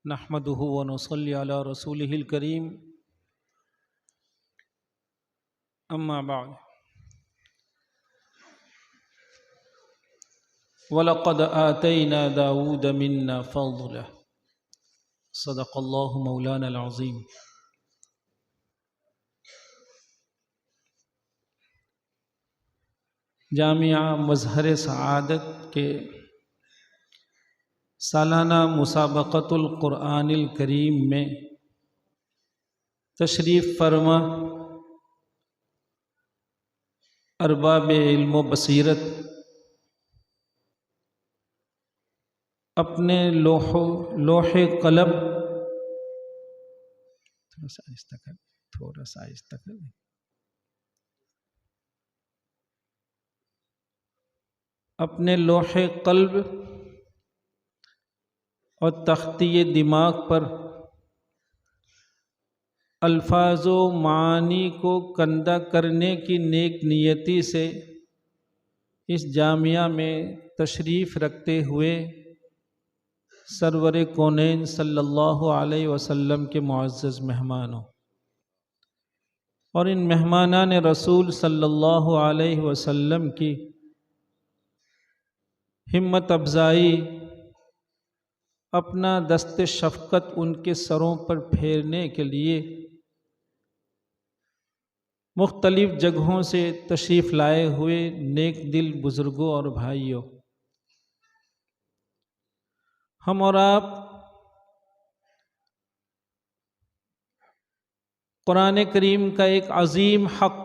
نحمده ونصلي على رسوله الكريم أما بعد ولقد آتينا داود منا فضلا صدق الله مولانا العظيم۔ جامعہ مظہر سعادت کے سالانہ مسابقۃ القرآن الکریم میں تشریف فرما ارباب علم و بصیرت اپنے لوح قلم تھوڑا سا آہستہ کر اپنے لوح قلب اور تختی دماغ پر الفاظ و معانی کو کندہ کرنے کی نیک نیتی سے اس جامعہ میں تشریف رکھتے ہوئے سرور کونین صلی اللہ علیہ وسلم کے معزز مہمانوں اور ان مہمانان رسول صلی اللہ علیہ وسلم کی ہمت افزائی، اپنا دست شفقت ان کے سروں پر پھیرنے کے لیے مختلف جگہوں سے تشریف لائے ہوئے نیک دل بزرگوں اور بھائیوں، ہم اور آپ قرآن کریم کا ایک عظیم حق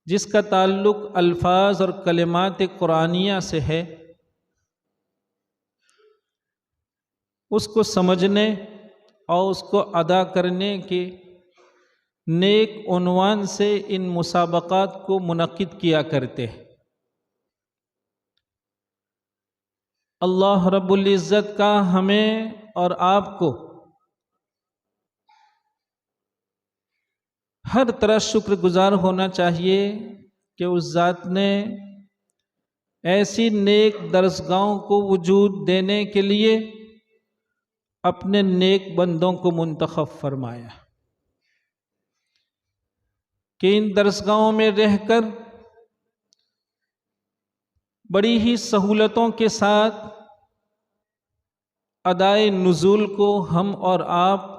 جس کا تعلق الفاظ اور کلمات قرآنیہ سے ہے، اس کو سمجھنے اور اس کو ادا کرنے کے نیک عنوان سے ان مسابقات کو منعقد کیا کرتے ہیں۔ اللہ رب العزت کا ہمیں اور آپ کو ہر طرح شکر گزار ہونا چاہیے کہ اس ذات نے ایسی نیک درسگاہوں کو وجود دینے کے لیے اپنے نیک بندوں کو منتخب فرمایا کہ ان درسگاہوں میں رہ کر بڑی ہی سہولتوں کے ساتھ ادائے نزول کو ہم اور آپ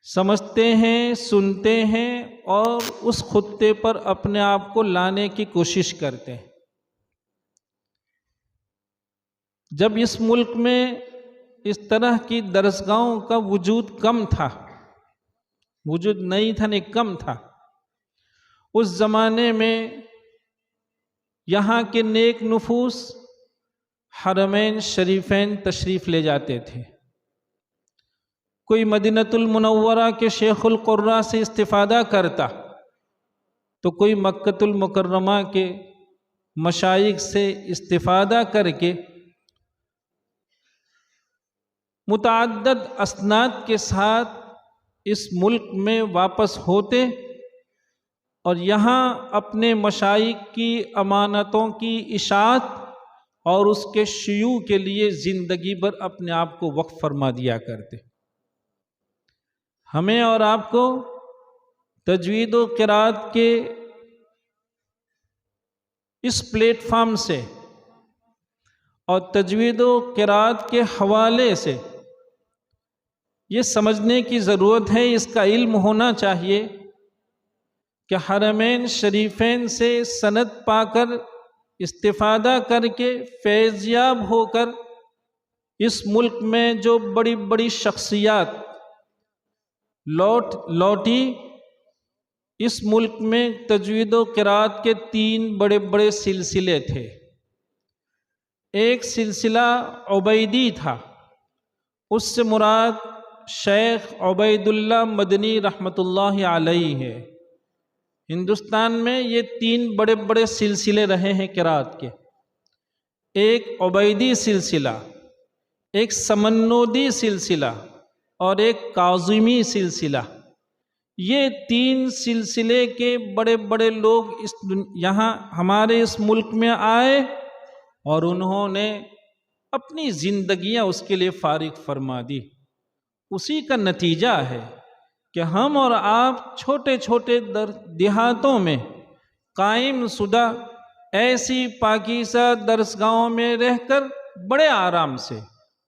سمجھتے ہیں، سنتے ہیں اور اس خطے پر اپنے آپ کو لانے کی کوشش کرتے ہیں۔ جب اس ملک میں اس طرح کی درسگاہوں کا وجود کم تھا، وجود نہیں تھا نہیں کم تھا، اس زمانے میں یہاں کے نیک نفوس حرمین شریفین تشریف لے جاتے تھے۔ کوئی مدینۃ المنورہ کے شیخ القراء سے استفادہ کرتا تو کوئی مکۃ المکرمہ کے مشائخ سے استفادہ کر کے متعدد اسناد کے ساتھ اس ملک میں واپس ہوتے اور یہاں اپنے مشائخ کی امانتوں کی اشاعت اور اس کے شیوع کے لیے زندگی بھر اپنے آپ کو وقف فرما دیا کرتے۔ ہمیں اور آپ کو تجوید و قرات کے اس پلیٹ فارم سے اور تجوید و قرات کے حوالے سے یہ سمجھنے کی ضرورت ہے، اس کا علم ہونا چاہیے کہ حرمین شریفین سے سند پا کر استفادہ کر کے فیض یاب ہو کر اس ملک میں جو بڑی بڑی شخصیات لوٹی، اس ملک میں تجوید و قرات کے 3 بڑے بڑے سلسلے تھے۔ ایک سلسلہ عبیدی تھا، اس سے مراد شیخ عبید اللہ مدنی رحمۃ اللہ علیہ ہے۔ ہندوستان میں یہ 3 بڑے بڑے سلسلے رہے ہیں قرات کے، ایک عبیدی سلسلہ، ایک سمنودی سلسلہ اور ایک کاظمی سلسلہ۔ یہ 3 سلسلے کے بڑے بڑے لوگ یہاں ہمارے اس ملک میں آئے اور انہوں نے اپنی زندگیاں اس کے لیے فارغ فرما دی۔ اسی کا نتیجہ ہے کہ ہم اور آپ چھوٹے چھوٹے دیہاتوں میں قائم شدہ ایسی پاکیزہ درسگاہوں میں رہ کر بڑے آرام سے،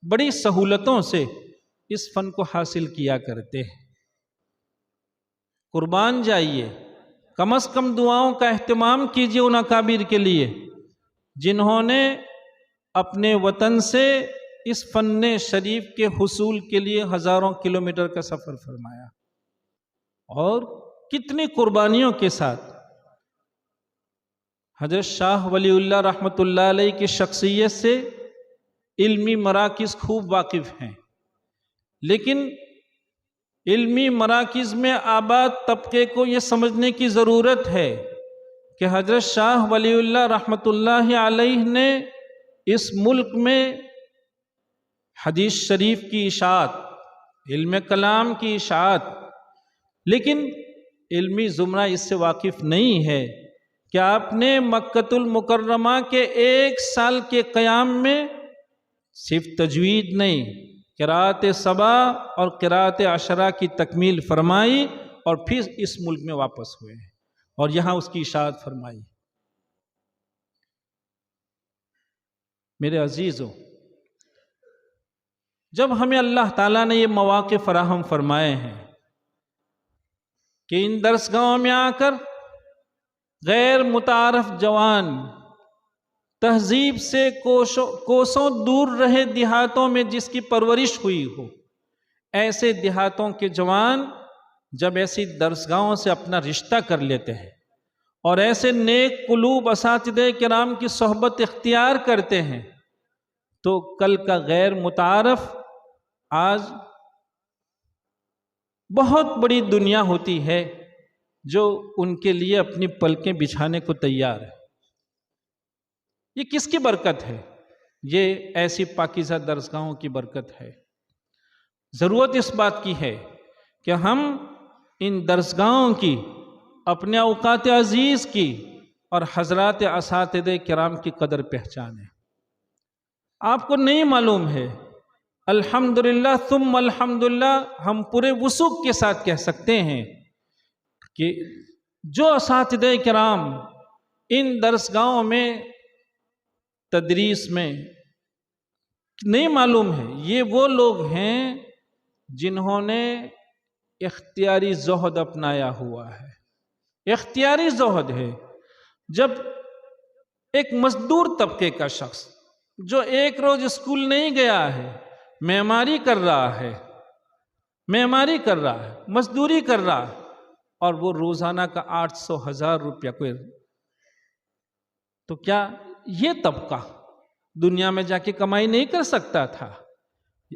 بڑی سہولتوں سے اس فن کو حاصل کیا کرتے ہیں۔ قربان جائیے، کم از کم دعاؤں کا اہتمام کیجیے ان اکابر کے لیے جنہوں نے اپنے وطن سے اس فن شریف کے حصول کے لیے ہزاروں کلومیٹر کا سفر فرمایا، اور کتنی قربانیوں کے ساتھ۔ حضرت شاہ ولی اللہ رحمۃ اللہ علیہ کی شخصیت سے علمی مراکز خوب واقف ہیں، لیکن علمی مراکز میں آباد طبقے کو یہ سمجھنے کی ضرورت ہے کہ حضرت شاہ ولی اللہ رحمۃ اللہ علیہ نے اس ملک میں حدیث شریف کی اشاعت، علم کلام کی اشاعت، لیکن علمی زمرہ اس سے واقف نہیں ہے کہ آپ نے مکۃ المکرمہ کے 1 سال کے قیام میں صرف تجوید نہیں، قراءت 7 اور قراءت 10 کی تکمیل فرمائی، اور پھر اس ملک میں واپس ہوئے اور یہاں اس کی اشاعت فرمائی۔ میرے عزیزو، جب ہمیں اللہ تعالیٰ نے یہ مواقع فراہم فرمائے ہیں کہ ان درسگاہوں میں آ کر غیر متعارف جوان، تہذیب سے کوسوں دور رہے دیہاتوں میں جس کی پرورش ہوئی ہو، ایسے دیہاتوں کے جوان جب ایسی درسگاہوں سے اپنا رشتہ کر لیتے ہیں اور ایسے نیک قلوب اساتذہ کرام کی صحبت اختیار کرتے ہیں، تو کل کا غیر متعارف آج بہت بڑی دنیا ہوتی ہے جو ان کے لیے اپنی پلکیں بچھانے کو تیار ہے۔ یہ کس کی برکت ہے؟ یہ ایسی پاکیزہ درسگاہوں کی برکت ہے۔ ضرورت اس بات کی ہے کہ ہم ان درسگاہوں کی، اپنے اوقات عزیز کی اور حضرات اساتذہ کرام کی قدر پہچانیں۔ آپ کو نہیں معلوم ہے، الحمدللہ ثم الحمدللہ ہم پورے وثوق کے ساتھ کہہ سکتے ہیں کہ جو اساتذہ کرام ان درسگاہوں میں تدریس میں، نہیں معلوم ہے، یہ وہ لوگ ہیں جنہوں نے اختیاری زہد اپنایا ہوا ہے۔ اختیاری زہد ہے جب ایک مزدور طبقے کا شخص جو ایک روز اسکول نہیں گیا ہے، معماری کر رہا ہے، مزدوری کر رہا ہے، اور وہ روزانہ کا 800,000 روپیہ کوئی، تو کیا یہ طبقہ دنیا میں جا کے کمائی نہیں کر سکتا تھا؟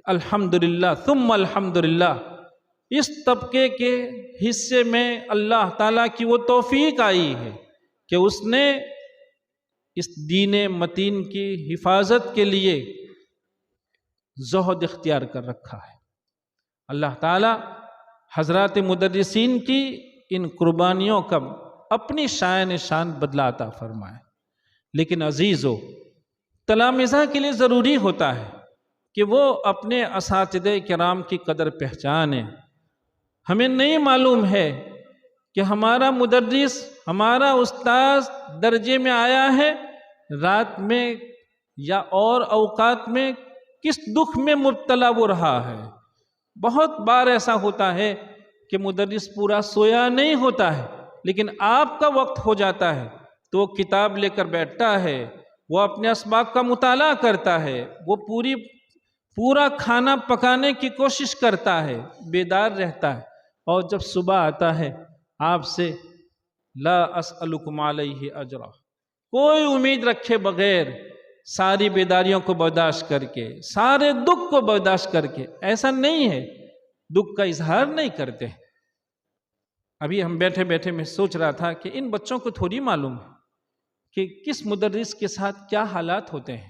الحمدللہ ثم الحمدللہ اس طبقے کے حصے میں اللہ تعالیٰ کی وہ توفیق آئی ہے کہ اس نے اس دین متین کی حفاظت کے لیے زہد اختیار کر رکھا ہے۔ اللہ تعالیٰ حضرات مدرسین کی ان قربانیوں کا اپنی شان بدلہ عطا فرمائے۔ لیکن عزیزو، تلامذہ کے لیے ضروری ہوتا ہے کہ وہ اپنے اساتذہ کرام کی قدر پہچانیں۔ ہمیں نہیں معلوم ہے کہ ہمارا مدرس، ہمارا استاذ درجے میں آیا ہے رات میں یا اور اوقات میں کس دکھ میں مبتلا وہ رہا ہے۔ بہت بار ایسا ہوتا ہے کہ مدرس پورا سویا نہیں ہوتا ہے، لیکن آپ کا وقت ہو جاتا ہے تو وہ کتاب لے کر بیٹھتا ہے، وہ اپنے اسباق کا مطالعہ کرتا ہے، وہ پورا کھانا پکانے کی کوشش کرتا ہے، بیدار رہتا ہے، اور جب صبح آتا ہے آپ سے لا اسألکم علیہ اجرا، کوئی امید رکھے بغیر ساری بیداریوں کو برداشت کر کے، سارے دکھ کو برداشت کر کے، ایسا نہیں ہے، دکھ کا اظہار نہیں کرتے۔ ابھی ہم بیٹھے بیٹھے میں سوچ رہا تھا کہ ان بچوں کو تھوڑی معلوم ہے کہ کس مدرس کے ساتھ کیا حالات ہوتے ہیں،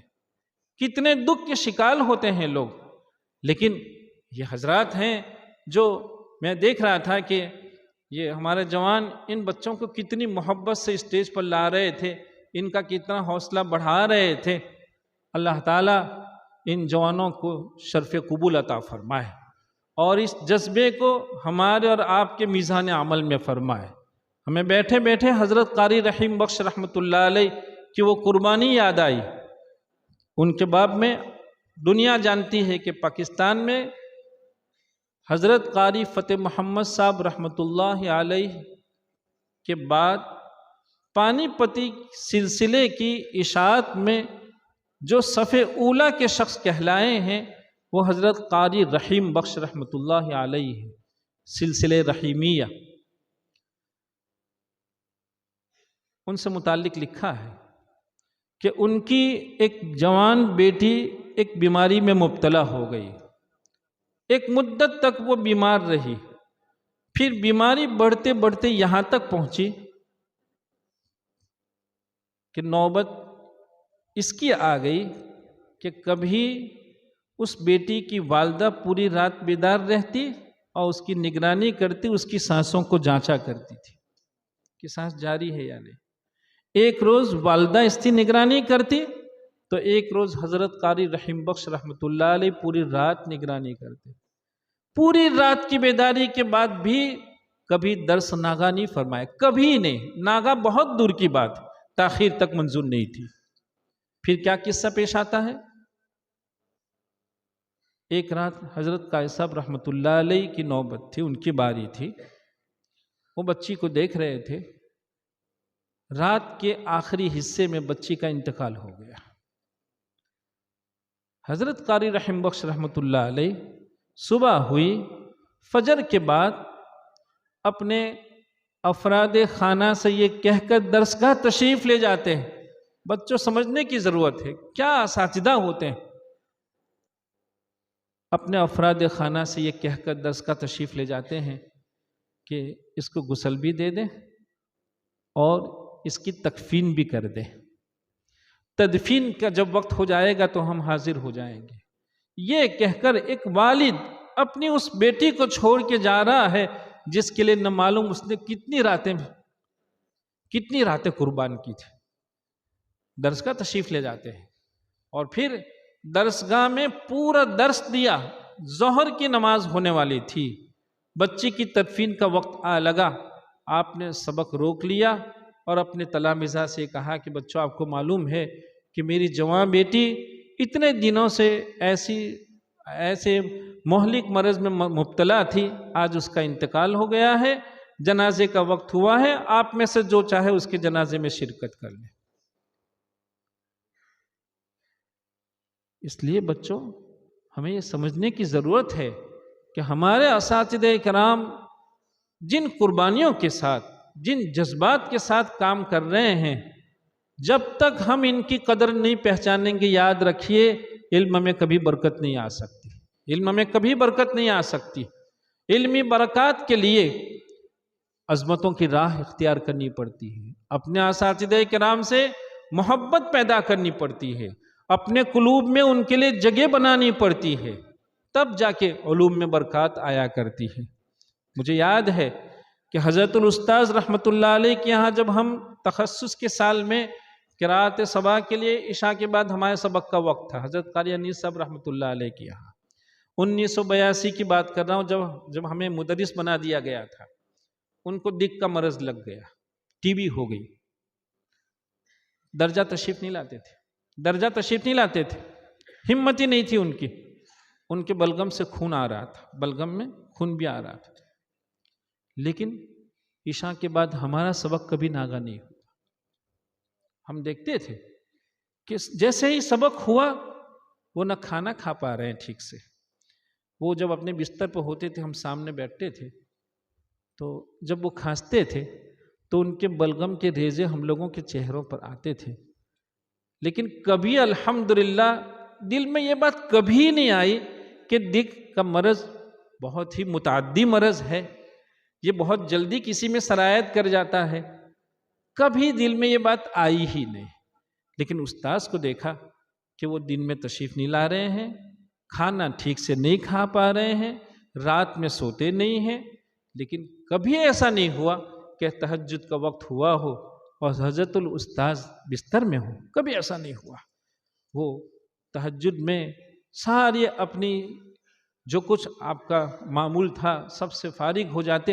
کتنے دکھ کے شکار ہوتے ہیں لوگ، لیکن یہ حضرات ہیں جو میں دیکھ رہا تھا کہ یہ ہمارے جوان ان بچوں کو کتنی محبت سے اسٹیج پر لا رہے تھے، ان کا کتنا حوصلہ بڑھا رہے تھے۔ اللہ تعالیٰ ان جوانوں کو شرف قبول عطا فرمائے اور اس جذبے کو ہمارے اور آپ کے میزان عمل میں فرمائے۔ ہمیں بیٹھے بیٹھے حضرت قاری رحیم بخش رحمۃ اللہ علیہ کی وہ قربانی یاد آئی۔ ان کے باب میں دنیا جانتی ہے کہ پاکستان میں حضرت قاری فتح محمد صاحب رحمۃ اللہ علیہ کے بعد پانی پتی سلسلے کی اشاعت میں جو صف اولیٰ کے شخص کہلائے ہیں وہ حضرت قاری رحیم بخش رحمۃ اللہ علیہ ہے، سلسلے رحیمیہ۔ ان سے متعلق لکھا ہے کہ ان کی ایک جوان بیٹی ایک بیماری میں مبتلا ہو گئی، ایک مدت تک وہ بیمار رہی، پھر بیماری بڑھتے بڑھتے یہاں تک پہنچی کہ نوبت اس کی آ گئی کہ کبھی اس بیٹی کی والدہ پوری رات بیدار رہتی اور اس کی نگرانی کرتی، اس کی سانسوں کو جانچا کرتی تھی کہ سانس جاری ہے یا نہیں۔ ایک روز والدہ اس کی نگرانی کرتی تو ایک روز حضرت قاری رحیم بخش رحمۃ اللہ علیہ پوری رات نگرانی کرتے۔ پوری رات کی بیداری کے بعد بھی کبھی درس ناگا نہیں فرمائے، کبھی نہیں، ناگا بہت دور کی بات، تاخیر تک منظور نہیں تھی۔ پھر کیا قصہ پیش آتا ہے؟ ایک رات حضرت قاری صاحب رحمۃ اللہ علیہ کی نوبت تھی، ان کی باری تھی، وہ بچی کو دیکھ رہے تھے۔ رات کے آخری حصے میں بچی کا انتقال ہو گیا۔ حضرت قاری رحیم بخش رحمۃ اللہ علیہ صبح ہوئی، فجر کے بعد اپنے افراد خانہ سے یہ کہہ کر درسگاہ تشریف لے جاتے ہیں۔ بچوں سمجھنے کی ضرورت ہے، کیا اساتذہ ہوتے ہیں۔ اپنے افراد خانہ سے یہ کہہ کر درسگاہ تشریف لے جاتے ہیں کہ اس کو غسل بھی دے دیں اور اس کی تکفین بھی کر دیں، تدفین کا جب وقت ہو جائے گا تو ہم حاضر ہو جائیں گے۔ یہ کہہ کر ایک والد اپنی اس بیٹی کو چھوڑ کے جا رہا ہے جس کے لیے نہ معلوم اس نے کتنی راتیں قربان کی تھی۔ درسگاہ تشریف لے جاتے ہیں اور پھر درسگاہ میں پورا درس دیا۔ ظہر کی نماز ہونے والی تھی، بچی کی تدفین کا وقت لگا، آپ نے سبق روک لیا اور اپنے تلامذہ سے کہا کہ بچوں آپ کو معلوم ہے کہ میری جوان بیٹی اتنے دنوں سے ایسے مہلک مرض میں مبتلا تھی، آج اس کا انتقال ہو گیا ہے، جنازے کا وقت ہوا ہے، آپ میں سے جو چاہے اس کے جنازے میں شرکت کر لیں۔ اس لیے بچوں ہمیں یہ سمجھنے کی ضرورت ہے کہ ہمارے اساتذہ کرام جن قربانیوں کے ساتھ، جن جذبات کے ساتھ کام کر رہے ہیں، جب تک ہم ان کی قدر نہیں پہچانیں گے، یاد رکھیے علم میں کبھی برکت نہیں آ سکتی، علم میں کبھی برکت نہیں آ سکتی۔ علمی برکات کے لیے عظمتوں کی راہ اختیار کرنی پڑتی ہے، اپنے اساتذہ کرام سے محبت پیدا کرنی پڑتی ہے، اپنے قلوب میں ان کے لیے جگہ بنانی پڑتی ہے، تب جا کے علوم میں برکات آیا کرتی ہے۔ مجھے یاد ہے کہ حضرت الاستاذ رحمۃ اللہ علیہ کے یہاں جب ہم تخصص کے سال میں قراءت صباح کے لیے عشاء کے بعد ہمارے سبق کا وقت تھا، حضرت قاری انیس صاحب رحمۃ اللہ علیہ کے یہاں 1982 کی بات کر رہا ہوں، جب ہمیں مدرس بنا دیا گیا تھا، ان کو دل کا مرض لگ گیا، ٹی بی ہو گئی، درجہ تشریف نہیں لاتے تھے، ہمت ہی نہیں تھی ان کے بلغم سے خون آ رہا تھا، بلغم میں خون بھی آ رہا تھا، لیکن عشاء کے بعد ہمارا سبق کبھی ناگا نہیں ہوا۔ ہم دیکھتے تھے کہ جیسے ہی سبق ہوا وہ نہ کھانا کھا پا رہے ہیں ٹھیک سے، وہ جب اپنے بستر پہ ہوتے تھے ہم سامنے بیٹھتے تھے تو جب وہ کھانستے تھے تو ان کے بلغم کے ریزے ہم لوگوں کے چہروں پر آتے تھے، لیکن کبھی الحمدللہ دل میں یہ بات کبھی نہیں آئی کہ دل کا مرض بہت ہی متعدی مرض ہے، یہ بہت جلدی کسی میں سرایت کر جاتا ہے، کبھی دل میں یہ بات آئی ہی نہیں۔ لیکن استاذ کو دیکھا کہ وہ دن میں تشریف نہیں لا رہے ہیں، کھانا ٹھیک سے نہیں کھا پا رہے ہیں، رات میں سوتے نہیں ہیں، لیکن کبھی ایسا نہیں ہوا کہ تہجد کا وقت ہوا ہو اور حضرت الاستاذ بستر میں ہو، کبھی ایسا نہیں ہوا۔ وہ تہجد میں سارے اپنی جو کچھ آپ کا معمول تھا سب سے فارغ ہو جاتے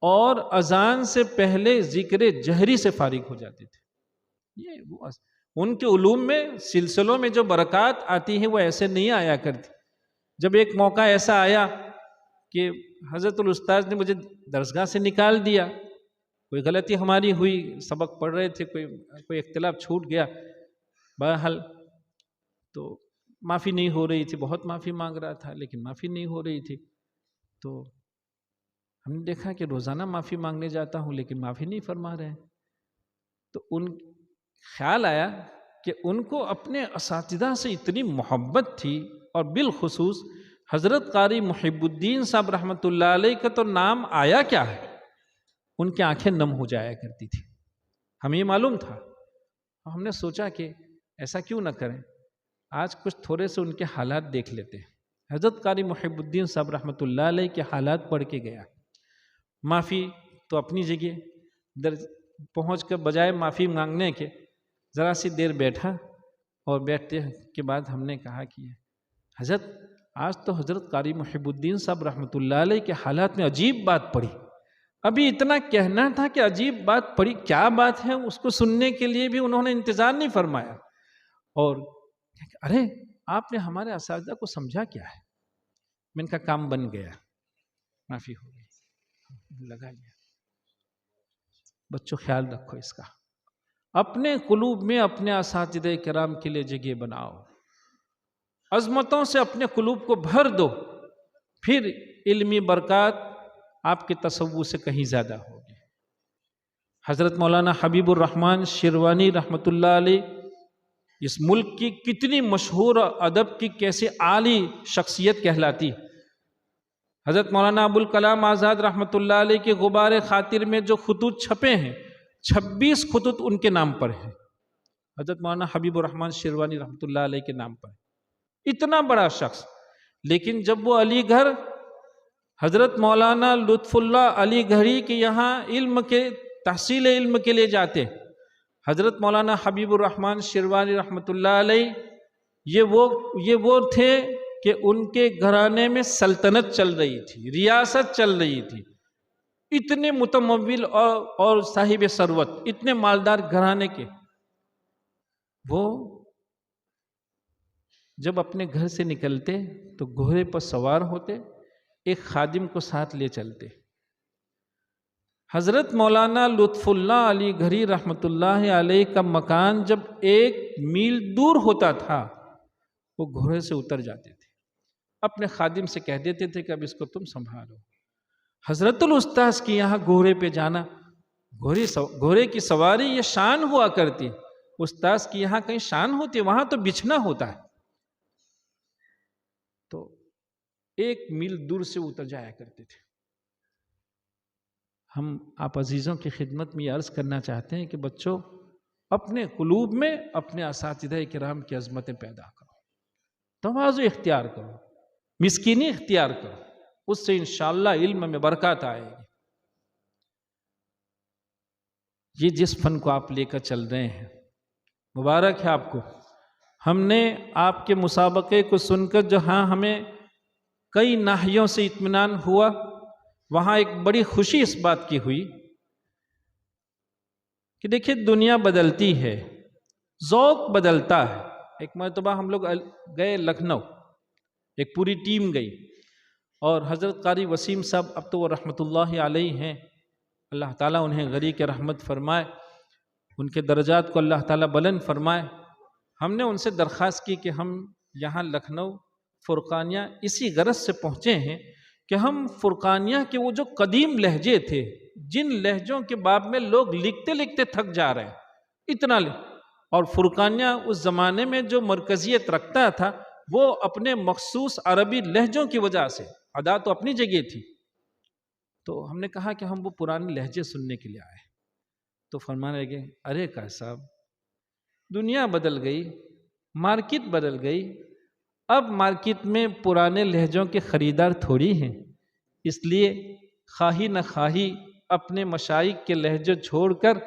اور اذان سے پہلے ذکر جہری سے فارغ ہو جاتے تھے۔ یہ ان کے علوم میں سلسلوں میں جو برکات آتی ہیں وہ ایسے نہیں آیا کرتی۔ جب ایک موقع ایسا آیا کہ حضرت الاستاذ نے مجھے درسگاہ سے نکال دیا، کوئی غلطی ہماری ہوئی، سبق پڑھ رہے تھے، کوئی اختلاف چھوٹ گیا، بہرحال تو معافی نہیں ہو رہی تھی، بہت معافی مانگ رہا تھا لیکن معافی نہیں ہو رہی تھی۔ تو ہم نے دیکھا کہ روزانہ معافی مانگنے جاتا ہوں لیکن معافی نہیں فرما رہے ہیں۔ تو خیال آیا کہ ان کو اپنے اساتذہ سے اتنی محبت تھی، اور بالخصوص حضرت قاری محب الدین صاحب رحمۃ اللہ علیہ کا تو نام آیا کیا ہے، ان کی آنکھیں نم ہو جایا کرتی تھی، ہمیں یہ معلوم تھا۔ ہم نے سوچا کہ ایسا کیوں نہ کریں، آج کچھ تھوڑے سے ان کے حالات دیکھ لیتے ہیں۔ حضرت قاری محب الدین صاحب رحمۃ اللہ علیہ کے حالات پڑھ کے گیا۔ معافی تو اپنی جگہ، پہنچ کر بجائے معافی مانگنے کے ذرا سی دیر بیٹھا، اور بیٹھتے کے بعد ہم نے کہا کہ حضرت آج تو حضرت قاری محب الدین صاحب رحمۃ اللہ علیہ کے حالات میں عجیب بات پڑھی، ابھی اتنا کہنا تھا کہ عجیب بات پڑھی، کیا بات ہے اس کو سننے کے لیے بھی انہوں نے انتظار نہیں فرمایا، اور ارے آپ نے ہمارے اساتذہ کو سمجھا کیا ہے؟ میں ان کا کام بن گیا، معافی ہو گئی، لگا گیا۔ بچوں خیال رکھو اس کا، اپنے قلوب میں اپنے اساتذہ کرام کے لیے جگہ بناؤ، عظمتوں سے اپنے قلوب کو بھر دو، پھر علمی برکات آپ کے تصور سے کہیں زیادہ ہوگی۔ حضرت مولانا حبیب الرحمن شیروانی رحمۃ اللہ علیہ اس ملک کی کتنی مشہور ادب کی کیسے عالی شخصیت کہلاتی۔ حضرت مولانا ابوالکلام آزاد رحمۃ اللہ علیہ کے غبار خاطر میں جو خطوط چھپے ہیں، 26 خطوط ان کے نام پر ہیں، حضرت مولانا حبیب الرحمن شیروانی رحمۃ اللہ علیہ کے نام پر۔ اتنا بڑا شخص، لیکن جب وہ علی گڑھ حضرت مولانا لطف اللہ علی گڑھی کے یہاں تحصیل علم کے لیے جاتے، حضرت مولانا حبیب الرحمن شیروانی رحمۃ اللہ علیہ یہ وہ تھے کہ ان کے گھرانے میں سلطنت چل رہی تھی، ریاست چل رہی تھی، اتنے متمول اور صاحب ثروت، اتنے مالدار گھرانے کے، وہ جب اپنے گھر سے نکلتے تو گھوڑے پر سوار ہوتے، ایک خادم کو ساتھ لے چلتے۔ حضرت مولانا لطف اللہ علی گڑھی رحمۃ اللہ علیہ کا مکان جب 1 میل دور ہوتا تھا، وہ گھوڑے سے اتر جاتے تھے، اپنے خادم سے کہہ دیتے تھے کہ اب اس کو تم سنبھالو۔ حضرت الاستاذ کی یہاں گھوڑے پہ جانا، گھوڑے کی سواری یہ شان ہوا کرتی، استاذ کی یہاں کہیں شان ہوتی، وہاں تو بچھنا ہوتا ہے، تو 1 میل دور سے اتر جایا کرتے تھے۔ ہم آپ عزیزوں کی خدمت میں یہ عرض کرنا چاہتے ہیں کہ بچوں، اپنے قلوب میں اپنے اساتذہ کرام کی عظمتیں پیدا کرو، تواضع اختیار کرو، مسکینی اختیار کرو، اس سے انشاءاللہ علم میں برکات آئے گی۔ یہ جس فن کو آپ لے کر چل رہے ہیں، مبارک ہے آپ کو۔ ہم نے آپ کے مسابقے کو سن کر جہاں ہمیں کئی ناحیوں سے اطمینان ہوا، وہاں ایک بڑی خوشی اس بات کی ہوئی کہ دیکھیں دنیا بدلتی ہے، ذوق بدلتا ہے۔ ایک مرتبہ ہم لوگ گئے لکھنؤ، ایک پوری ٹیم گئی، اور حضرت قاری وسیم صاحب اب تو وہ رحمۃ اللہ علیہ ہیں، اللہ تعالیٰ انہیں غریق رحمت فرمائے، ان کے درجات کو اللہ تعالیٰ بلند فرمائے۔ ہم نے ان سے درخواست کی کہ ہم یہاں لکھنؤ فرقانیہ اسی غرض سے پہنچے ہیں کہ ہم فرقانیہ کے وہ جو قدیم لہجے تھے، جن لہجوں کے باب میں لوگ لکھتے لکھتے تھک جا رہے ہیں، اتنا اور فرقانیہ اس زمانے میں جو مرکزیت رکھتا تھا وہ اپنے مخصوص عربی لہجوں کی وجہ سے، ادا تو اپنی جگہ تھی، تو ہم نے کہا کہ ہم وہ پرانے لہجے سننے کے لیے آئے۔ تو فرمانے لگے، ارے قاری صاحب، دنیا بدل گئی، مارکیٹ بدل گئی، اب مارکیٹ میں پرانے لہجوں کے خریدار تھوڑی ہیں، اس لیے خواہی نہ خواہی اپنے مشائخ کے لہجے چھوڑ کر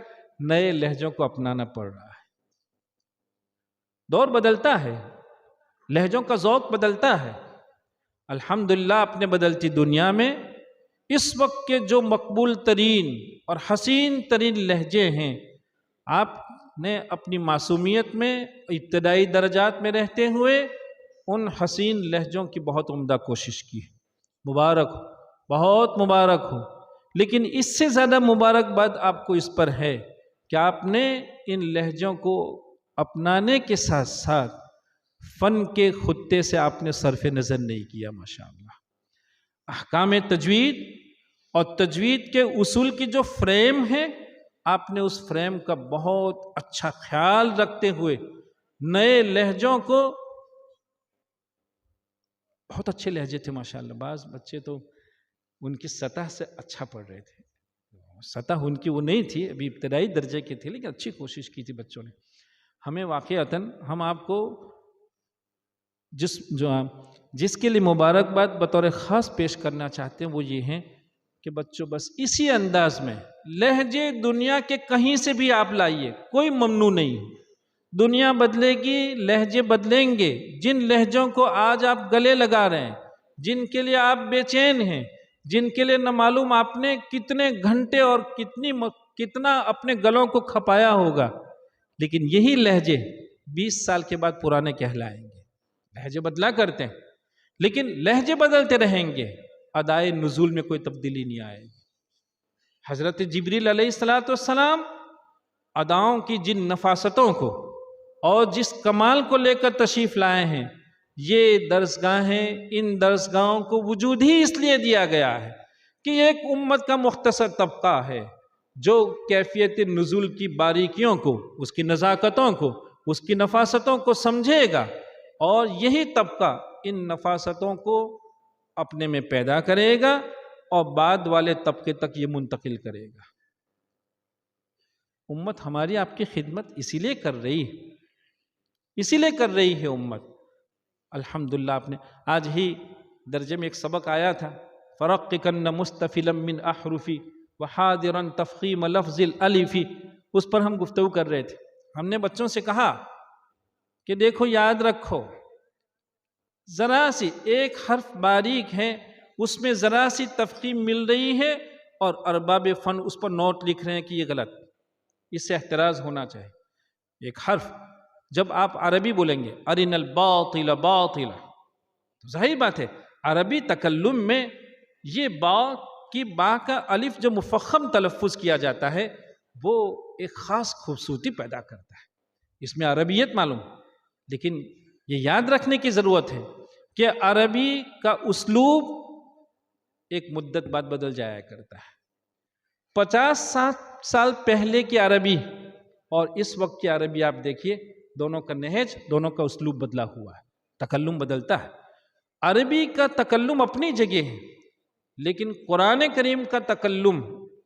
نئے لہجوں کو اپنانا پڑ رہا ہے۔ دور بدلتا ہے، لہجوں کا ذوق بدلتا ہے۔ الحمدللہ اپنے بدلتی دنیا میں اس وقت کے جو مقبول ترین اور حسین ترین لہجے ہیں، آپ نے اپنی معصومیت میں ابتدائی درجات میں رہتے ہوئے ان حسین لہجوں کی بہت عمدہ کوشش کی۔ مبارک ہو، بہت مبارک ہو۔ لیکن اس سے زیادہ مبارکباد آپ کو اس پر ہے کہ آپ نے ان لہجوں کو اپنانے کے ساتھ ساتھ فن کے خطے سے آپ نے صرف نظر نہیں کیا۔ ماشاءاللہ احکام تجوید اور تجوید کے اصول کی جو فریم ہے، آپ نے اس فریم کا بہت اچھا خیال رکھتے ہوئے نئے لہجوں کو، بہت اچھے لہجے تھے ماشاءاللہ۔ بعض بچے تو ان کی سطح سے اچھا پڑھ رہے تھے، سطح ان کی وہ نہیں تھی، ابھی ابتدائی درجے کی تھی، لیکن اچھی کوشش کی تھی بچوں نے۔ ہمیں واقعتاً ہم آپ کو جس کے لیے مبارکباد بطور خاص پیش کرنا چاہتے ہیں وہ یہ ہیں کہ بچوں بس اسی انداز میں لہجے دنیا کے کہیں سے بھی آپ لائیے، کوئی ممنوع نہیں۔ دنیا بدلے گی، لہجے بدلیں گے۔ جن لہجوں کو آج آپ گلے لگا رہے ہیں، جن کے لیے آپ بے چین ہیں، جن کے لیے نہ معلوم آپ نے کتنے گھنٹے اور کتنا اپنے گلوں کو کھپایا ہوگا، لیکن یہی لہجے 20 سال کے بعد پرانے کہلائیں گے۔ لہجے بدلا کرتے ہیں، لیکن لہجے بدلتے رہیں گے، ادائے نزول میں کوئی تبدیلی نہیں آئے گی۔ حضرت جبریل علیہ السلام اداؤں کی جن نفاستوں کو اور جس کمال کو لے کر تشریف لائے ہیں، یہ درسگاہیں، ان درسگاہوں کو وجود ہی اس لیے دیا گیا ہے کہ ایک امت کا مختصر طبقہ ہے جو کیفیت نزول کی باریکیوں کو، اس کی نزاکتوں کو، اس کی نفاستوں کو سمجھے گا، اور یہی طبقہ ان نفاستوں کو اپنے میں پیدا کرے گا اور بعد والے طبقے تک یہ منتقل کرے گا۔ امت ہماری آپ کی خدمت اسی لیے کر رہی ہے، اسی لیے کر رہی ہے امت۔ الحمدللہ آپ نے آج ہی درجے میں ایک سبق آیا تھا، فرققن مستفلا من احرفی وحاضرا تفخیم لفظ الالفی، اس پر ہم گفتگو کر رہے تھے۔ ہم نے بچوں سے کہا کہ دیکھو، یاد رکھو، ذرا سی ایک حرف باریک ہے، اس میں ذرا سی تفخیم مل رہی ہے اور ارباب فن اس پر نوٹ لکھ رہے ہیں کہ یہ غلط، اس سے احتراز ہونا چاہیے۔ ایک حرف جب آپ عربی بولیں گے ارن الباطل باطلا، تو ظاہر بات ہے عربی تکلم میں یہ با کا الف جو مفخم تلفظ کیا جاتا ہے وہ ایک خاص خوبصورتی پیدا کرتا ہے، اس میں عربیت معلوم۔ لیکن یہ یاد رکھنے کی ضرورت ہے کہ عربی کا اسلوب ایک مدت بعد بدل جایا کرتا ہے۔ 50-60 سال پہلے کی عربی اور اس وقت کی عربی آپ دیکھیے، دونوں کا نہج، دونوں کا اسلوب بدلا ہوا ہے، تکلم بدلتا ہے۔ عربی کا تکلم اپنی جگہ ہے، لیکن قرآن کریم کا تکلم،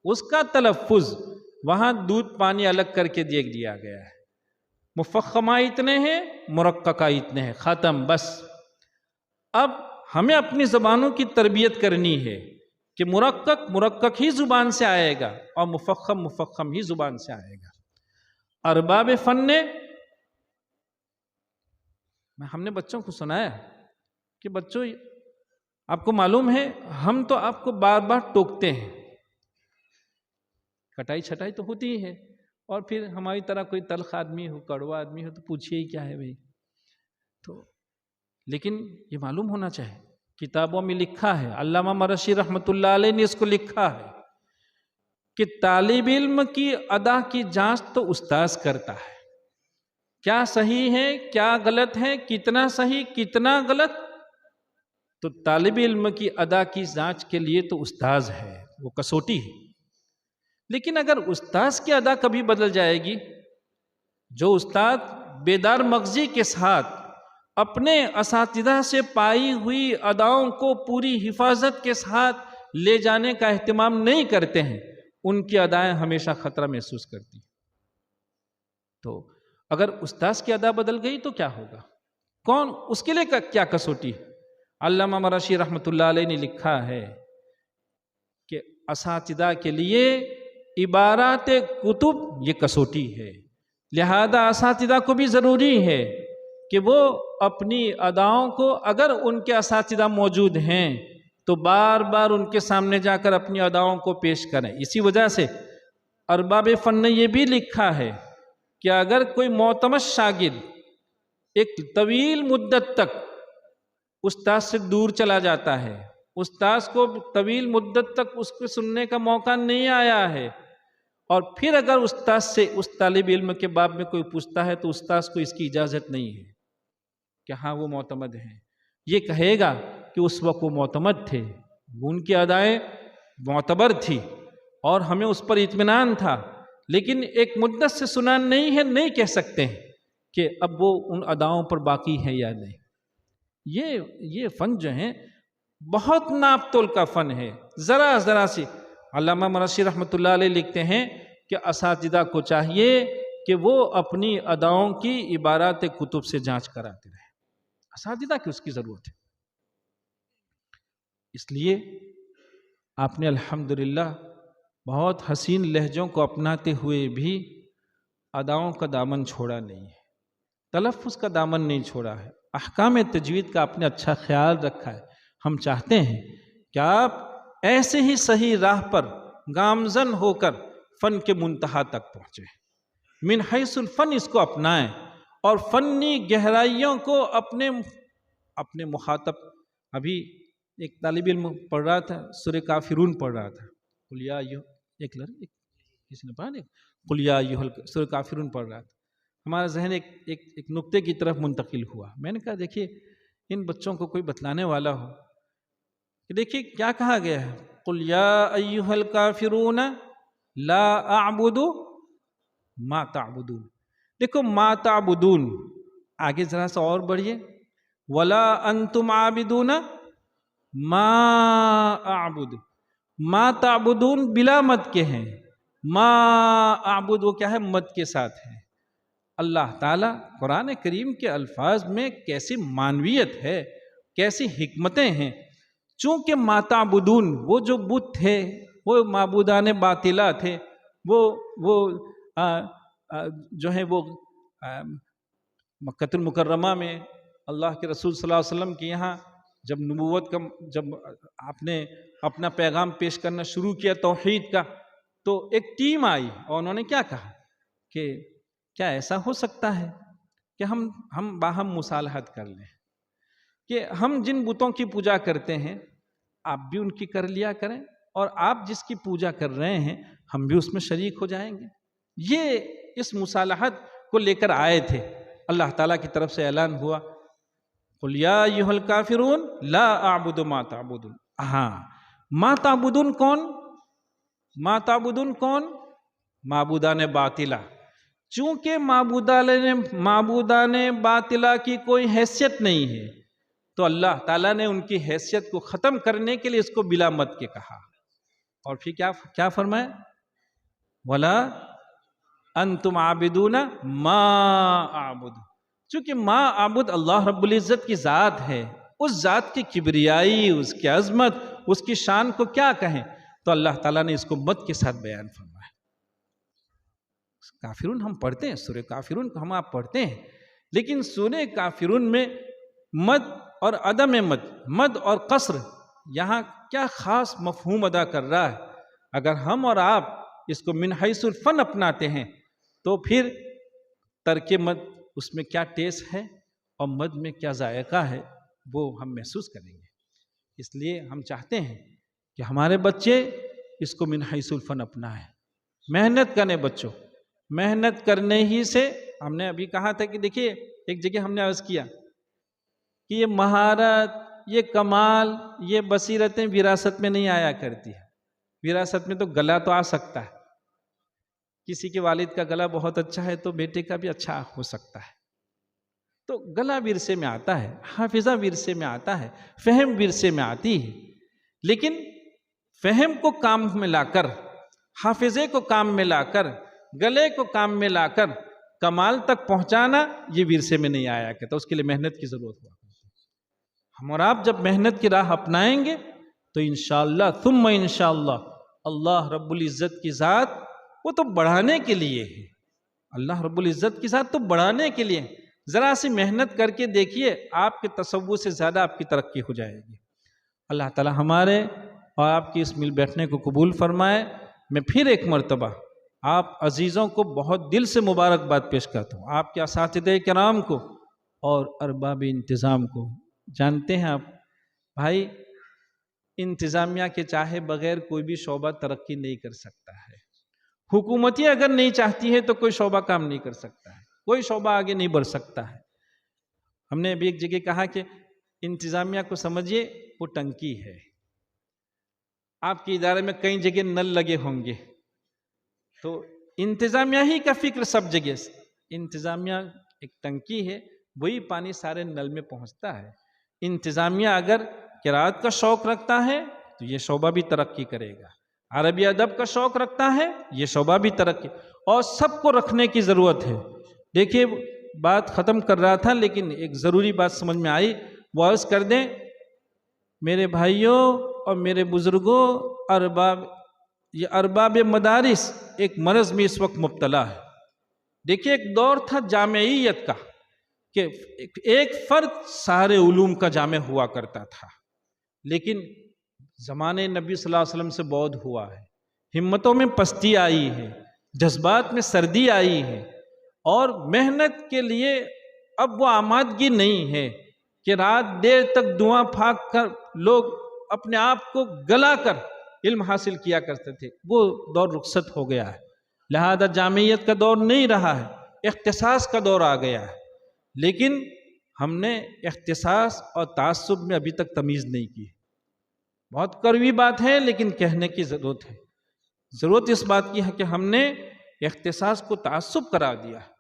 اس کا تلفظ وہاں دودھ پانی الگ کر کے دیکھ دیا گیا ہے۔ مفخمہ اتنے ہیں، مرققہ اتنے ہیں، ختم، بس۔ اب ہمیں اپنی زبانوں کی تربیت کرنی ہے کہ مرقق ہی زبان سے آئے گا اور مفخم ہی زبان سے آئے گا۔ ارباب فن نے، ہم نے بچوں کو سنایا کہ بچوں آپ کو معلوم ہے ہم تو آپ کو بار بار ٹوکتے ہیں، کٹائی چھٹائی تو ہوتی ہی ہے، اور پھر ہماری طرح کوئی تلخ آدمی ہو، کڑوا آدمی ہو تو پوچھئے ہی کیا ہے بھائی۔ تو لیکن یہ معلوم ہونا چاہیے، کتابوں میں لکھا ہے، علامہ مرشی رحمۃ اللہ علیہ نے اس کو لکھا ہے کہ طالب علم کی ادا کی جانچ تو استاذ کرتا ہے، کیا صحیح ہے کیا غلط ہے، کتنا صحیح کتنا غلط، تو طالب علم کی ادا کی جانچ کے لیے تو استاذ ہے، وہ کسوٹی ہے۔ لیکن اگر استاذ کی ادا کبھی بدل جائے گی، جو استاد بیدار مغزی کے ساتھ اپنے اساتذہ سے پائی ہوئی اداؤں کو پوری حفاظت کے ساتھ لے جانے کا اہتمام نہیں کرتے ہیں، ان کی ادائیں ہمیشہ خطرہ محسوس کرتی ہیں۔ تو اگر استاذ کی ادا بدل گئی تو کیا ہوگا؟ کون اس کے لیے کیا کسوٹی ہے؟ علامہ مرشی رحمۃ اللہ علیہ نے لکھا ہے کہ اساتذہ کے لیے عبارات کتب یہ کسوٹی ہے، لہذا اساتذہ کو بھی ضروری ہے کہ وہ اپنی اداؤں کو اگر ان کے اساتذہ موجود ہیں تو بار بار ان کے سامنے جا کر اپنی اداؤں کو پیش کریں۔ اسی وجہ سے ارباب فن نے یہ بھی لکھا ہے کہ اگر کوئی معتمد شاگرد ایک طویل مدت تک استاد سے دور چلا جاتا ہے، استاد کو طویل مدت تک اس کو سننے کا موقع نہیں آیا ہے، اور پھر اگر استاد سے اس طالب علم کے باب میں کوئی پوچھتا ہے تو استاد کو اس کی اجازت نہیں ہے کہ ہاں وہ معتمد ہیں، یہ کہے گا کہ اس وقت وہ معتمد تھے، ان کی ادائیں معتبر تھی اور ہمیں اس پر اطمینان تھا، لیکن ایک مدت سے سنا نہیں ہے، نہیں کہہ سکتے ہیں کہ اب وہ ان اداؤں پر باقی ہے یا نہیں۔ یہ فن جو ہیں بہت ناپ تول کا فن ہے، ذرا ذرا سی۔ علامہ مرشی رحمۃ اللہ علیہ لکھتے ہیں کہ اساتذہ کو چاہیے کہ وہ اپنی اداؤں کی عبارات کتب سے جانچ کراتے رہیں، اساتذہ کی اس کی ضرورت ہے۔ اس لیے آپ نے الحمدللہ بہت حسین لہجوں کو اپناتے ہوئے بھی اداؤں کا دامن چھوڑا نہیں ہے، تلفظ کا دامن نہیں چھوڑا ہے، احکام تجوید کا آپ نے اچھا خیال رکھا ہے۔ ہم چاہتے ہیں کہ آپ ایسے ہی صحیح راہ پر گامزن ہو کر فن کے منتہا تک پہنچیں، من حیث الفن اس کو اپنائیں اور فنی گہرائیوں کو اپنے مخاطب۔ ابھی ایک طالب علم پڑھ رہا تھا، سورہ کافرون پڑھ رہا تھا، قل یا ایھا سورہ کافرون پڑھ رہا تھا، ہمارا ذہن ایک نقطے کی طرف منتقل ہوا۔ میں نے کہا دیکھیے ان بچوں کو کوئی بتلانے والا ہو کہ دیکھیے کیا کہا گیا ہے، قل یا ایھا الکافرون لا اعبد ما تعبدون۔ دیکھو ما تعبدون، آگے ذرا سا اور بڑھیے، ولا انتم عابدون ما اعبد۔ ما تعبدون بلا مد کے ہیں، ما اعبد وہ کیا ہے، مد کے ساتھ ہے۔ اللہ تعالیٰ قرآن کریم کے الفاظ میں کیسی معنویت ہے، کیسی حکمتیں ہیں۔ چونکہ ما تعبدون وہ جو بت تھے وہ معبودان باطلہ تھے، وہ جو ہے وہ مکہ المکرمہ میں اللہ کے رسول صلی اللہ علیہ وسلم کے یہاں جب نبوت کا جب آپ نے اپنا پیغام پیش کرنا شروع کیا توحید کا، تو ایک ٹیم آئی اور انہوں نے کیا کہا کہ کیا ایسا ہو سکتا ہے کہ ہم باہم مصالحت کر لیں کہ ہم جن بتوں کی پوجا کرتے ہیں آپ بھی ان کی کر لیا کریں، اور آپ جس کی پوجا کر رہے ہیں ہم بھی اس میں شریک ہو جائیں گے۔ یہ اس مصالحت کو لے کر آئے تھے۔ اللہ تعالیٰ کی طرف سے اعلان ہوا قل یا ایھا الکافرون لا اعبد ما تعبدون۔ ہاں، ما تعبدون کون؟ ما تعبدون کون؟ معبودان باطلہ۔ چونکہ معبودان باطلہ کی کوئی حیثیت نہیں ہے تو اللہ تعالیٰ نے ان کی حیثیت کو ختم کرنے کے لیے اس کو بلا مد کے کہا، اور پھر کیا فرمایا، ولا انتم عابدون ما اعبد۔ چونکہ ما اعبد اللہ رب العزت کی ذات ہے، اس ذات کی کبریائی، اس کی عظمت، اس کی شان کو کیا کہیں، تو اللہ تعالیٰ نے اس کو مد کے ساتھ بیان فرمایا۔ کافرون ہم پڑھتے ہیں، سورہ کافرون کو ہم آپ پڑھتے ہیں، لیکن سورہ کافرون میں مد اور عدم مد اور قصر یہاں کیا خاص مفہوم ادا کر رہا ہے۔ اگر ہم اور آپ اس کو من حیث الفن اپناتے ہیں تو پھر ترک مد اس میں کیا ٹیسٹ ہے اور مد میں کیا ذائقہ ہے وہ ہم محسوس کریں گے۔ اس لیے ہم چاہتے ہیں کہ ہمارے بچے اس کو من حیث الفن اپنائیں، محنت کریں بچوں، محنت کرنے ہی سے ہم نے ابھی کہا تھا کہ دیکھیے ایک جگہ ہم نے عرض کیا کہ یہ مہارت، یہ کمال، یہ بصیرتیں وراثت میں نہیں آیا کرتی ہے۔ وراثت میں تو گلا تو آ سکتا ہے، کسی کے والد کا گلا بہت اچھا ہے تو بیٹے کا بھی اچھا ہو سکتا ہے، تو گلا ورثے میں آتا ہے، حافظہ ورثے میں آتا ہے، فہم ورثے میں آتی ہے، لیکن فہم کو کام میں لا کر، حافظے کو کام میں لا کر، گلے کو کام میں لا کر کمال تک پہنچانا یہ ورثے میں نہیں آیا کرتا، اس کے لیے محنت کی ضرورت ہوا۔ ہم اور آپ جب محنت کی راہ اپنائیں گے تو انشاءاللہ ثم انشاءاللہ اللہ رب العزت کی ذات وہ تو بڑھانے کے لیے ہے، اللہ رب العزت کی ذات تو بڑھانے کے لیے، ذرا سی محنت کر کے دیکھیے، آپ کے تصور سے زیادہ آپ کی ترقی ہو جائے گی۔ اللہ تعالی ہمارے اور آپ کی اس مل بیٹھنے کو قبول فرمائے۔ میں پھر ایک مرتبہ آپ عزیزوں کو بہت دل سے مبارکباد پیش کرتا ہوں، آپ کے اساتذہ کرام کو اور ارباب انتظام کو۔ جانتے ہیں آپ بھائی، انتظامیہ کے چاہے بغیر کوئی بھی شعبہ ترقی نہیں کر سکتا ہے۔ حکومتی اگر نہیں چاہتی ہے تو کوئی شعبہ کام نہیں کر سکتا ہے، کوئی شعبہ آگے نہیں بڑھ سکتا ہے۔ ہم نے ابھی ایک جگہ کہا کہ انتظامیہ کو سمجھیے وہ ٹنکی ہے۔ آپ کے ادارے میں کئی جگہ نل لگے ہوں گے، تو انتظامیہ ہی کا فکر سب جگہ سے۔ انتظامیہ ایک ٹنکی ہے، وہی پانی سارے نل میں پہنچتا ہے۔ انتظامیہ اگر قرأت کا شوق رکھتا ہے تو یہ شعبہ بھی ترقی کرے گا، عربی ادب کا شوق رکھتا ہے یہ شعبہ بھی ترقی، اور سب کو رکھنے کی ضرورت ہے۔ دیکھیے بات ختم کر رہا تھا لیکن ایک ضروری بات سمجھ میں آئی، وہ عرض کر دیں میرے بھائیوں اور میرے بزرگوں، یہ ارباب مدارس ایک مرض میں اس وقت مبتلا ہے۔ دیکھیے ایک دور تھا جامعیت کا کہ ایک فرد سارے علوم کا جامع ہوا کرتا تھا، لیکن زمانے نبی صلی اللہ علیہ وسلم سے بعد ہوا ہے، ہمتوں میں پستی آئی ہے، جذبات میں سردی آئی ہے، اور محنت کے لیے اب وہ آمادگی نہیں ہے کہ رات دیر تک دعا پھاک کر لوگ اپنے آپ کو گلا کر علم حاصل کیا کرتے تھے، وہ دور رخصت ہو گیا ہے۔ لہذا جامعیت کا دور نہیں رہا ہے، اختصاص کا دور آ گیا ہے۔ لیکن ہم نے اختصاص اور تعصب میں ابھی تک تمیز نہیں کی۔ بہت کڑوی بات ہے لیکن کہنے کی ضرورت ہے۔ ضرورت اس بات کی ہے کہ ہم نے اختصاص کو تعصب قرار دیا ہے۔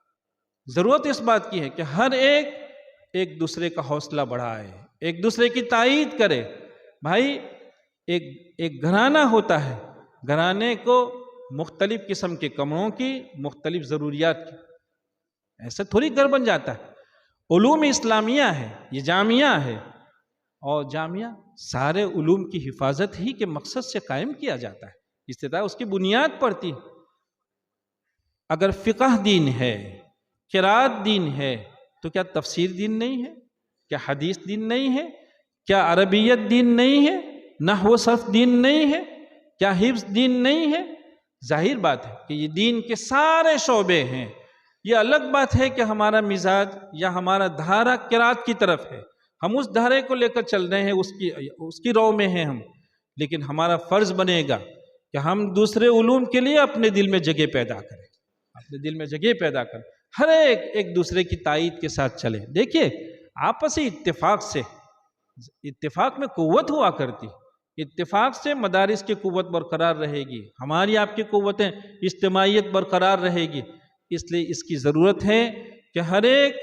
ضرورت اس بات کی ہے کہ ہر ایک دوسرے کا حوصلہ بڑھائے، ایک دوسرے کی تائید کرے۔ بھائی ایک گھرانہ ہوتا ہے، گھرانے کو مختلف قسم کے کمروں کی، مختلف ضروریات کی، ایسا تھوڑی گھر بن جاتا ہے۔ علوم اسلامیہ ہے، یہ جامعہ ہے، اور جامعہ سارے علوم کی حفاظت ہی کے مقصد سے قائم کیا جاتا ہے، استطاعت اس کی بنیاد پڑتی ہے۔ اگر فقہ دین ہے، قرأت دین ہے، تو کیا تفسیر دین نہیں ہے؟ کیا حدیث دین نہیں ہے؟ کیا عربیت دین نہیں ہے؟ نحو و صرف دین نہیں ہے؟ کیا حفظ دین نہیں ہے؟ ظاہر بات ہے کہ یہ دین کے سارے شعبے ہیں۔ یہ الگ بات ہے کہ ہمارا مزاج یا ہمارا دھارا قرأت کی طرف ہے، ہم اس دھارے کو لے کر چل رہے ہیں، اس کی رو میں ہیں ہم، لیکن ہمارا فرض بنے گا کہ ہم دوسرے علوم کے لیے اپنے دل میں جگہ پیدا کریں، اپنے دل میں جگہ پیدا کریں، ہر ایک دوسرے کی تائید کے ساتھ چلیں۔ دیکھیے آپسی اتفاق میں قوت ہوا کرتی، اتفاق سے مدارس کی قوت برقرار رہے گی، ہماری آپ کی قوتیں اجتماعیت برقرار رہے گی۔ اس لیے اس کی ضرورت ہے کہ ہر ایک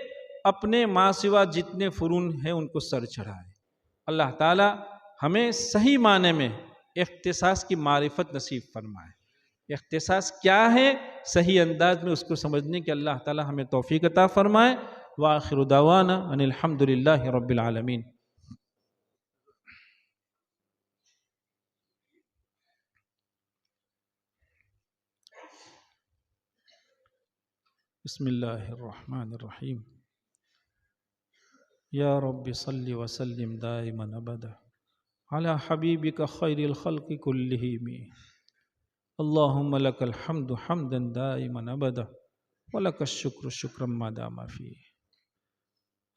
اپنے ماں سوا جتنے فنون ہیں ان کو سر چڑھائے۔ اللہ تعالی ہمیں صحیح معنی میں اختصاص کی معرفت نصیب فرمائے۔ اختصاص کیا ہے صحیح انداز میں اس کو سمجھنے کے اللہ تعالی ہمیں توفیق عطا فرمائے۔ وآخر دعوانا ان الحمد للہ رب العالمین۔ بسم اللہ الرحمن الرحیم۔ یا رب صلی وسلم دائما ابدا علی حبیبک خیر الخلق کلہم۔ اللہم لک الحمد حمدا دائما ابدا ولک الشکر شکرا ما دام فیہ۔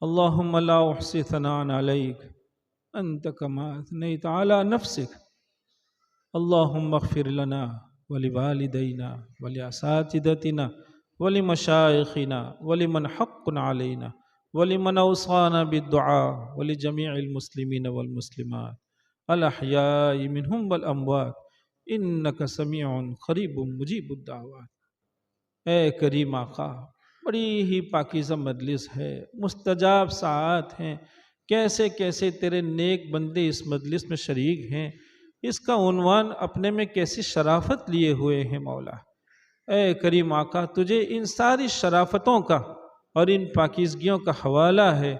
اللہم لا احصی ثناء علیک انت کما اثنیت علی نفسک۔ اللہم اغفر لنا ولوالدینا ولاساتذتنا ولمشائخنا ولمن حق علینا ولمن اوصانا بالدعاء ولجميع المسلمين والمسلمات الاحیاء منهم والاموات انک سمیع قریب مجیب الدعوات۔ اے کریم آقا، بڑی ہی پاکیزہ مجلس ہے، مستجاب ساعات ہیں، کیسے کیسے تیرے نیک بندے اس مجلس میں شریک ہیں، اس کا عنوان اپنے میں کیسی شرافت لیے ہوئے ہیں مولا۔ اے کریم آقا، تجھے ان ساری شرافتوں کا اور ان پاکیزگیوں کا حوالہ ہے،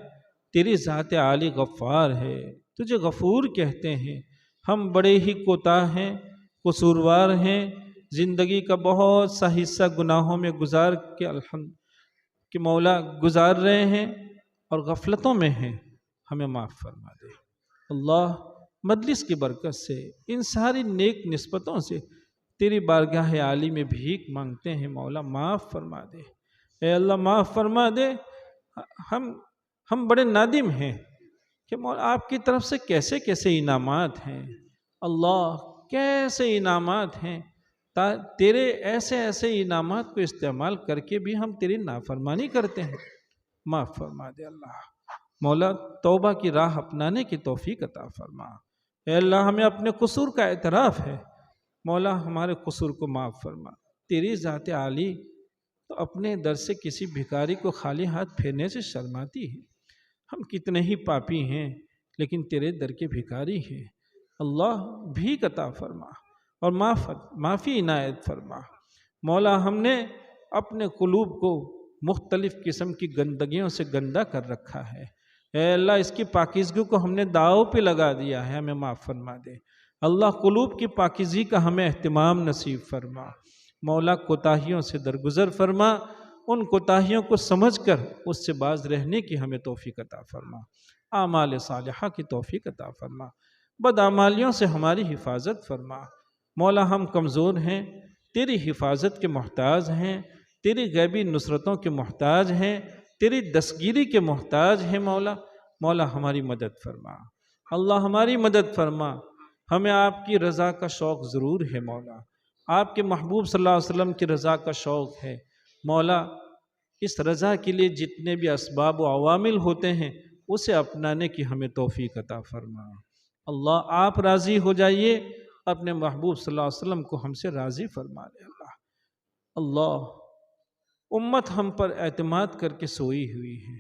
تیری ذات عالی غفار ہے، تجھے غفور کہتے ہیں۔ ہم بڑے ہی کوتاہ ہیں، قصوروار ہیں، زندگی کا بہت سا حصہ گناہوں میں گزار کے کہ مولا گزار رہے ہیں اور غفلتوں میں ہیں، ہمیں معاف فرما دے۔ اللہ مجلس کی برکت سے، ان ساری نیک نسبتوں سے تیری بارگاہ عالی میں بھیک مانگتے ہیں، مولا معاف فرما دے۔ اے اللہ معاف فرما دے۔ ہم بڑے نادم ہیں کہ مولا آپ کی طرف سے کیسے کیسے انعامات ہیں، اللہ کیسے انعامات ہیں، تیرے ایسے ایسے انعامات کو استعمال کر کے بھی ہم تیری نافرمانی کرتے ہیں، معاف فرما دے اللہ۔ مولا توبہ کی راہ اپنانے کی توفیق عطا فرما۔ اے اللہ ہمیں اپنے قصور کا اعتراف ہے، مولا ہمارے قصور کو معاف فرما۔ تیری ذات عالی تو اپنے در سے کسی بھکاری کو خالی ہاتھ پھیرنے سے شرماتی ہے۔ ہم کتنے ہی پاپی ہیں لیکن تیرے در کے بھکاری ہیں، اللہ بھیک عطا فرما اور معافی عنایت فرما۔ مولا ہم نے اپنے قلوب کو مختلف قسم کی گندگیوں سے گندا کر رکھا ہے، اے اللہ اس کی پاکیزگی کو ہم نے داؤ پہ لگا دیا ہے، ہمیں معاف فرما دے۔ اللہ قلوب کی پاکیزگی کا ہمیں اہتمام نصیب فرما۔ مولا کوتاہیوں سے درگزر فرما، ان کوتاہیوں کو سمجھ کر اس سے باز رہنے کی ہمیں توفیق عطا فرما، اعمال صالحہ کی توفیق عطا فرما، بدعمالیوں سے ہماری حفاظت فرما۔ مولا ہم کمزور ہیں، تیری حفاظت کے محتاج ہیں، تیری غیبی نصرتوں کے محتاج ہیں، تیری دستگیری کے محتاج ہیں۔ مولا ہماری مدد فرما، اللہ ہماری مدد فرما۔ ہمیں آپ کی رضا کا شوق ضرور ہے مولا، آپ کے محبوب صلی اللہ علیہ وسلم کی رضا کا شوق ہے مولا۔ اس رضا کے لیے جتنے بھی اسباب و عوامل ہوتے ہیں اسے اپنانے کی ہمیں توفیق عطا فرما۔ اللہ آپ راضی ہو جائیے، اپنے محبوب صلی اللہ علیہ وسلم کو ہم سے راضی فرما لے۔ اللہ امت ہم پر اعتماد کر کے سوئی ہوئی ہے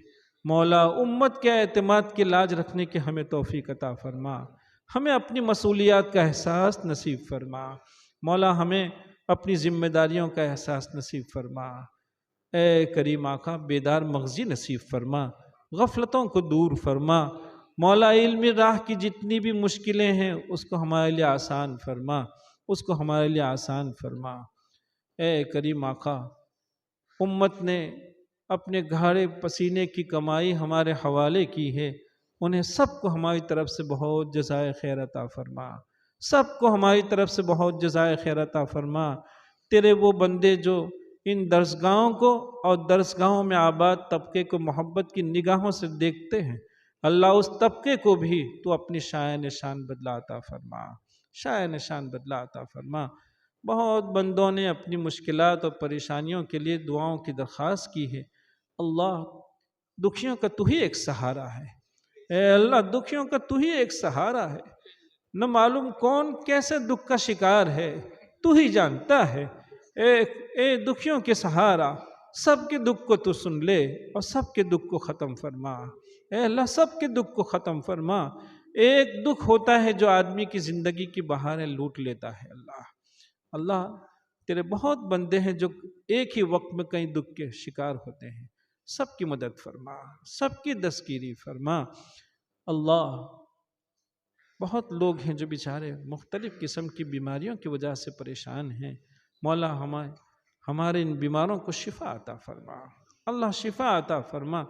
مولا، امت کے اعتماد کی لاج رکھنے کی ہمیں توفیق عطا فرما، ہمیں اپنی مسئولیات کا احساس نصیب فرما مولا، ہمیں اپنی ذمہ داریوں کا احساس نصیب فرما۔ اے کریم آقا بیدار مغزی نصیب فرما، غفلتوں کو دور فرما مولا، علمی راہ کی جتنی بھی مشکلیں ہیں اس کو ہمارے لیے آسان فرما، اس کو ہمارے لیے آسان فرما۔ اے کریم آقا امت نے اپنے گھاڑے پسینے کی کمائی ہمارے حوالے کی ہے، انہیں سب کو ہماری طرف سے بہت جزائے خیر عطا فرما، سب کو ہماری طرف سے بہت جزائے خیر عطا فرما۔ تیرے وہ بندے جو ان درسگاہوں کو اور درسگاہوں میں آباد طبقے کو محبت کی نگاہوں سے دیکھتے ہیں، اللہ اس طبقے کو بھی تو اپنی شان نشان بدلا عطا فرما، شان نشان بدلا عطا فرما۔ بہت بندوں نے اپنی مشکلات اور پریشانیوں کے لیے دعاؤں کی درخواست کی ہے، اللہ دکھیوں کا تو ہی ایک سہارا ہے، اے اللہ دکھیوں کا تو ہی ایک سہارا ہے، نہ معلوم کون کیسے دکھ کا شکار ہے، تو ہی جانتا ہے۔ اے دکھیوں کے سہارا سب کے دکھ کو تو سن لے اور سب کے دکھ کو ختم فرما، اے اللہ سب کے دکھ کو ختم فرما۔ ایک دکھ ہوتا ہے جو آدمی کی زندگی کی بہاریں لوٹ لیتا ہے، اللہ تیرے بہت بندے ہیں جو ایک ہی وقت میں کئی دکھ کے شکار ہوتے ہیں، سب کی مدد فرما، سب کی دستگیری فرما۔ اللہ بہت لوگ ہیں جو بیچارے مختلف قسم کی بیماریوں کی وجہ سے پریشان ہیں، مولا ہمارے ان بیماروں کو شفا عطا فرما، اللہ شفا عطا فرما،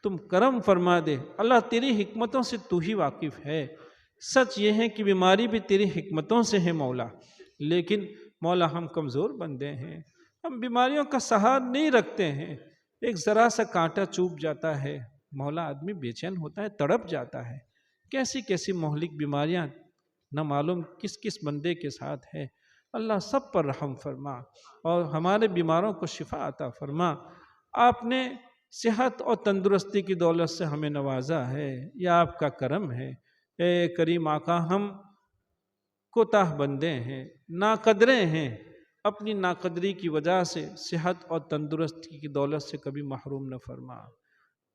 تم کرم فرما دے۔ اللہ تیری حکمتوں سے تو ہی واقف ہے، سچ یہ ہے کہ بیماری بھی تیری حکمتوں سے ہے مولا، لیکن مولا ہم کمزور بندے ہیں، ہم بیماریوں کا سہار نہیں رکھتے ہیں، ایک ذرا سا کانٹا چوب جاتا ہے مولا آدمی بے چین ہوتا ہے، تڑپ جاتا ہے، کیسی کیسی مہلک بیماریاں نہ معلوم کس کس بندے کے ساتھ ہے۔ اللہ سب پر رحم فرما اور ہمارے بیماروں کو شفا عطا فرما۔ آپ نے صحت اور تندرستی کی دولت سے ہمیں نوازا ہے، یہ آپ کا کرم ہے۔ اے کریم آقا ہم کوتاہ بندے ہیں، ناقدرے ہیں، اپنی ناقدری کی وجہ سے صحت اور تندرستی کی دولت سے کبھی محروم نہ فرما،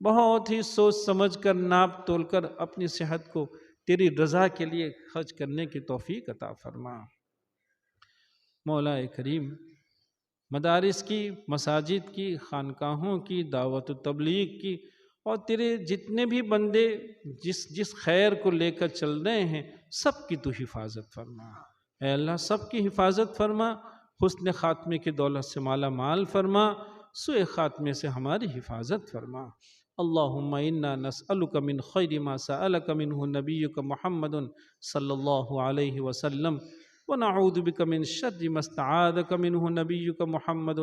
بہت ہی سوچ سمجھ کر ناپ تول کر اپنی صحت کو تیری رضا کے لیے خرچ کرنے کی توفیق عطا فرما۔ مولا کریم مدارس کی، مساجد کی، خانقاہوں کی، دعوت و تبلیغ کی اور تیرے جتنے بھی بندے جس خیر کو لے کر چل رہے ہیں سب کی تو حفاظت فرما، اے اللہ سب کی حفاظت فرما، حسن خاتمے کی دولت سے مالا مال فرما، سوء خاتمے سے ہماری حفاظت فرما۔ اللہم انا نسألک من خیر ما سألک منہ نبیک محمد صلی اللہ علیہ وسلم ونعوذ بک من شر ما استعاذک منہ نبیک محمد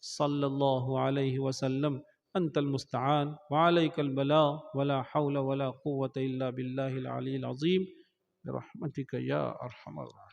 صلی اللہ علیہ وسلم انت المستعان وعلیک البلاغ ولا حول ولا قوة الا باللہ العلی العظیم برحمتک یا ارحم الراحمین۔